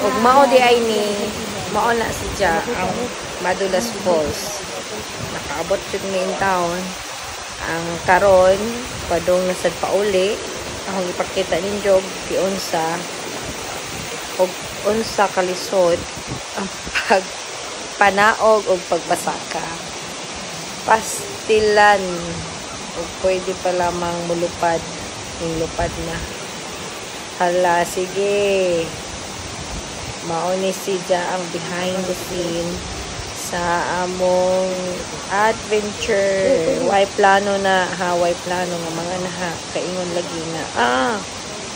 ug mao di ay ni mao na siya ang Madulas Falls. Nakaabot jud mi in town. Ang karon padong nasad pauli akong ipakita ninyo unsa og unsa kalisod ang pagpanaog og pagbasaka. Pastilan ug pwede pa lamang mulupad ning lupad na. Hala, sige. Mao ni siya ang behind the scene sa among adventure. Way plano na ha, way plano nga mga naha kaingon lagi na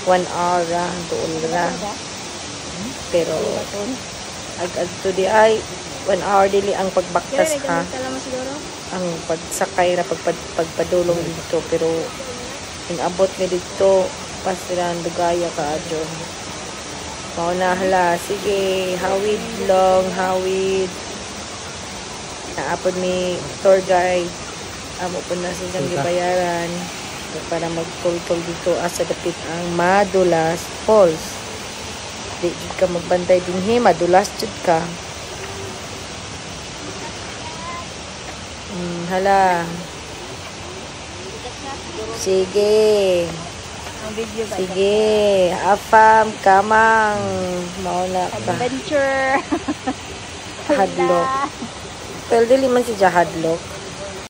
1 hour ra duol ra. Pero ag to di ay 1 hour dili ang pagbaktas ha. Ang pagsakay ra pagpadulong dito, pero inabot mi dito pasiran dugaya ka adyo. Mao na hala, sige, hawid long, hawid. Naapod mi tour guide. Amo po na silang gibayaran para magtultol dito sa dapit ang Madulas Falls. Di ka magbantay dinhi, madulas jud ka. Hala. Sige. Sige. Afam, kamang. Mauna ka. Adventure. Hadlock. Pero dili man siya hadlock.